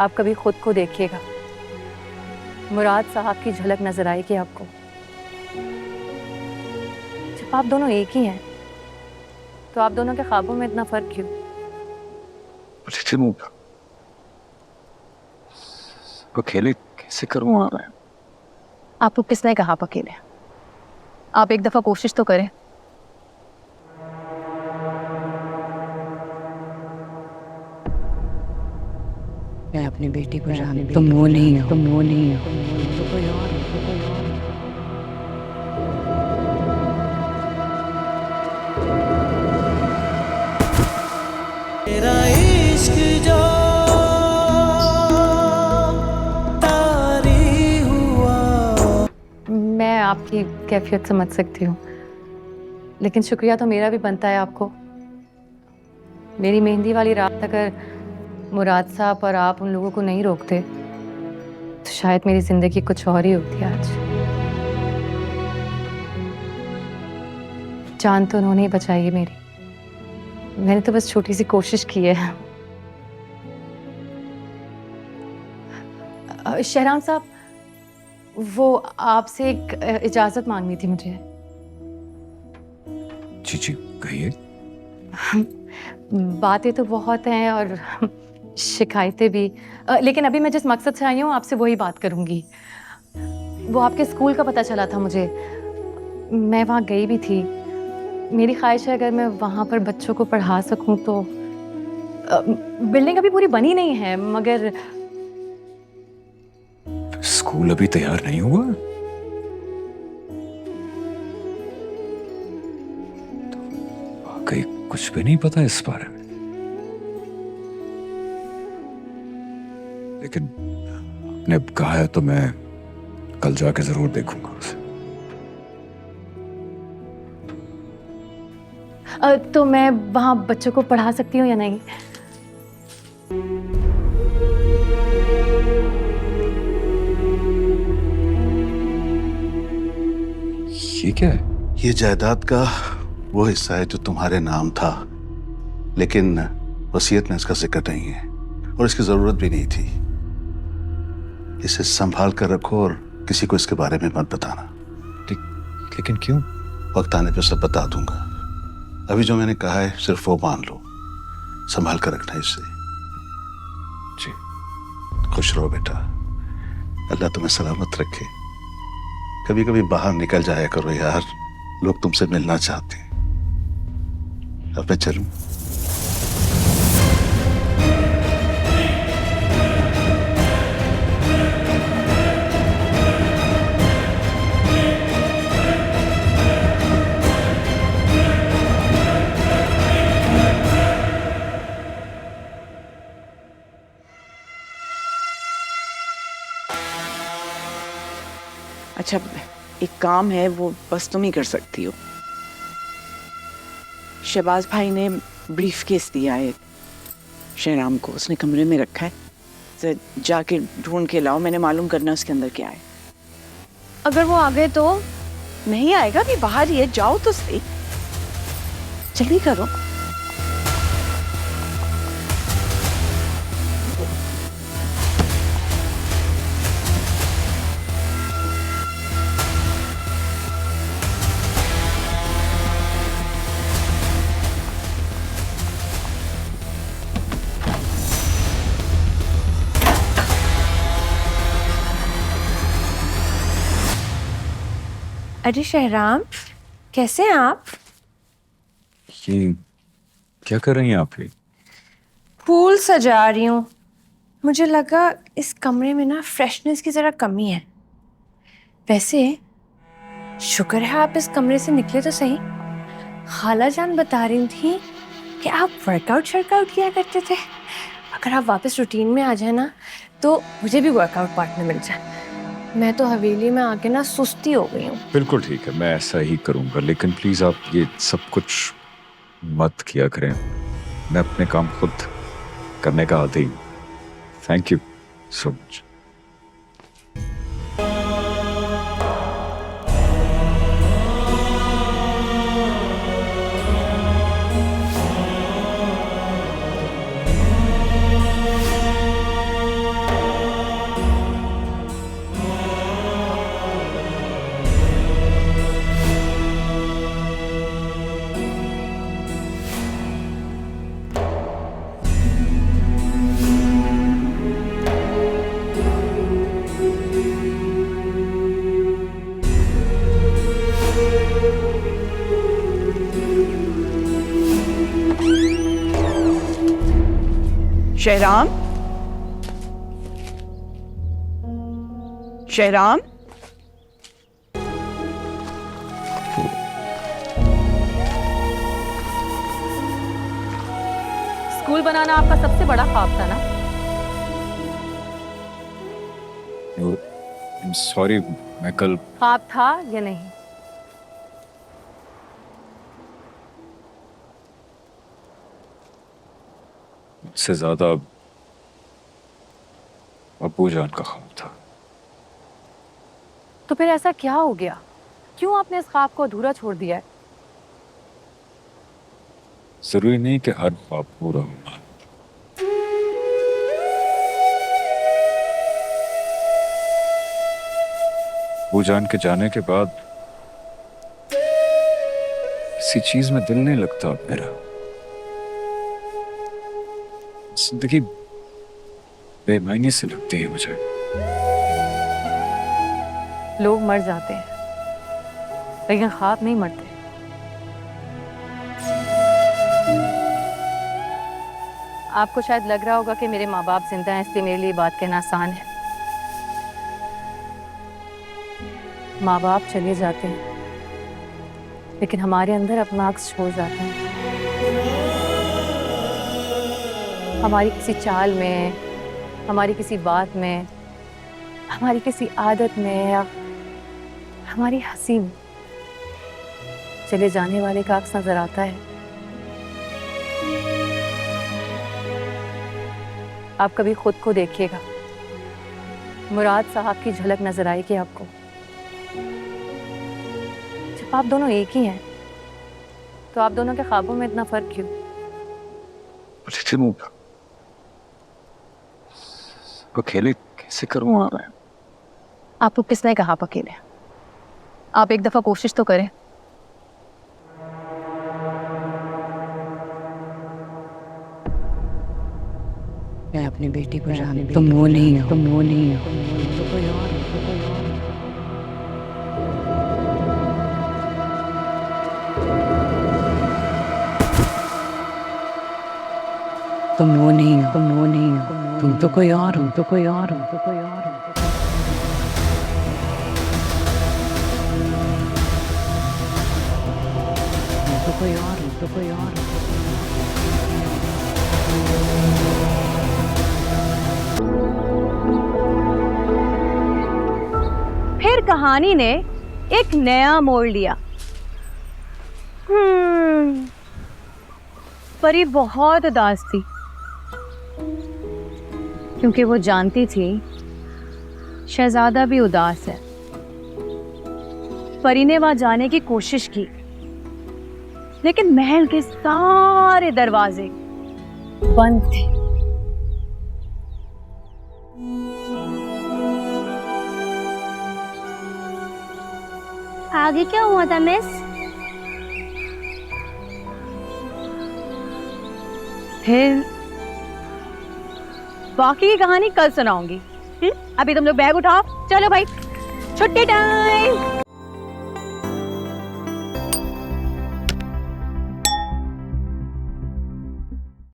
आप कभी खुद को देखिएगा, मुराद साहब की झलक नजर आएगी आपको। जब आप दोनों एक ही हैं तो आप दोनों के ख्वाबों में इतना फर्क क्यों? अकेले कैसे करूँगा मैं? आपको किसने कहा आप अकेले? आप एक दफा कोशिश तो करें। मैं अपनी बेटी को जानती, तुम वो नहीं हो, तुम वो नहीं हो, तो कोई और हो, तो कोई और हो। तेरा इश्क जो तारी हुआ। मैं आपकी कैफियत समझ सकती हूँ, लेकिन शुक्रिया तो मेरा भी बनता है आपको। मेरी मेहंदी वाली रात अगर मुराद साहब और आप उन लोगों को नहीं रोकते तो शायद मेरी जिंदगी कुछ और ही होती आज। जान तो उन्होंने ही बचाई है मेरी, मैंने तो बस छोटी सी कोशिश की है। शहराम साहब, वो आपसे एक इजाजत मांगनी थी मुझे। जी जी कहिए। बातें तो बहुत हैं और शिकायतें भी, लेकिन अभी मैं जिस मकसद से आई हूँ आपसे वही बात करूंगी। वो आपके स्कूल का पता चला था मुझे, मैं वहाँ गई भी थी। मेरी ख्वाहिश है अगर मैं वहाँ पर बच्चों को पढ़ा सकूं तो। बिल्डिंग अभी पूरी बनी नहीं है मगर स्कूल अभी तैयार नहीं हुआ तो वाकई कुछ भी नहीं पता इस बारे में, लेकिन आपने अब कहा है तो मैं कल जाके जरूर देखूंगा उसे। तो मैं वहाँ बच्चों को पढ़ा सकती हूँ या नहीं? ये क्या है? ये जायदाद का वो हिस्सा है जो तुम्हारे नाम था, लेकिन वसीयत में इसका जिक्र नहीं है और इसकी जरूरत भी नहीं थी। इसे संभाल कर रखो और किसी को इसके बारे में मत बताना। लेकिन क्यों? वक्त आने पर सब बता दूंगा। अभी जो मैंने कहा है सिर्फ वो मान लो, संभाल कर रखना इसे। जी। खुश रहो बेटा, अल्लाह तुम्हें सलामत रखे। कभी कभी बाहर निकल जाया करो यार, लोग तुमसे मिलना चाहते हैं। अब मैं चलूं? अच्छा, एक काम है वो बस तुम ही कर सकती हो। शहबाज भाई ने ब्रीफ केस दिया है शहराम को, उसने कमरे में रखा है। तो जाके ढूंढ के लाओ, मैंने मालूम करना उसके अंदर क्या है। अगर वो आ गए तो? नहीं आएगा, भी बाहर ही है, जाओ तो सही, जल्दी करो। अरे शहराम, कैसे हैं आप? ये क्या कर रही हैं आप? ये फूल सजा रही हूँ। मुझे लगा इस कमरे में ना फ्रेशनेस की जरा कमी है। वैसे शुक्र है आप इस कमरे से निकले तो सही। खाला जान बता रही थी कि आप वर्कआउट किया करते थे। अगर आप वापस रूटीन में आ जाए ना तो मुझे भी वर्कआउट पार्टनर मिल जाए। मैं तो हवेली में आके ना सुस्ती हो गई हूँ। बिल्कुल ठीक है, मैं ऐसा ही करूंगा, लेकिन प्लीज आप ये सब कुछ मत किया करें। मैं अपने काम खुद करने का आदी हूँ। Thank you so much. Shahram, Shahram, school बनाना आपका सबसे बड़ा ख्वाब था ना? सॉरी, मैं कल ख्वाब था या नहीं? से ज्यादा अब्बू जान का ख्वाब था। तो फिर ऐसा क्या हो गया? क्यों आपने इस ख्वाब को अधूरा छोड़ दिया है? जरूरी नहीं कि हर ख्वाब पूरा हो। अब्बू जान के जाने के बाद किसी चीज में दिल नहीं लगता अब मेरा। जिंदगी बेमायने से लगती है मुझे। लोग मर जाते हैं लेकिन ख्वाब नहीं मरते। आपको शायद लग रहा होगा कि मेरे माँ बाप जिंदा हैं, इसलिए मेरे लिए बात कहना आसान है। माँ बाप चले जाते हैं लेकिन हमारे अंदर अपना अक्स छोड़ जाते हैं। हमारी किसी चाल में, हमारी किसी बात में, हमारी किसी आदत में या हमारी हंसी में चले जाने वाले का अक्स नजर आता है। आप कभी खुद को देखिएगा, मुराद साहब की झलक नजर आएगी आपको। जब आप दोनों एक ही हैं तो आप दोनों के ख्वाबों में इतना फर्क क्यों? अकेले कैसे करूँगा मैं? आपको किसने कहा आप अकेले? आप एक दफा कोशिश तो करें। मैं अपनी बेटी को जानती, तुम वो नहीं हो, तुम वो नहीं हो, तो कोई और हो, तो कोई और हो। तुम वो नहीं हो, तुम वो नहीं हो, तुम तो कोई और हो, तो कोई और हो, तो कोई और हो। तुम तो कोई और हो, तो कोई और हो। फिर कहानी ने एक नया मोड़ लिया। परी बहुत उदास थी क्योंकि वो जानती थी शहजादा भी उदास है। परी ने वहां जाने की कोशिश की लेकिन महल के सारे दरवाजे बंद थे। आगे क्या हुआ था मिस? फिर बाकी की कहानी कल सुनाऊंगी। अभी तुम लोग बैग उठाओ, चलो भाई, छुट्टी टाइम।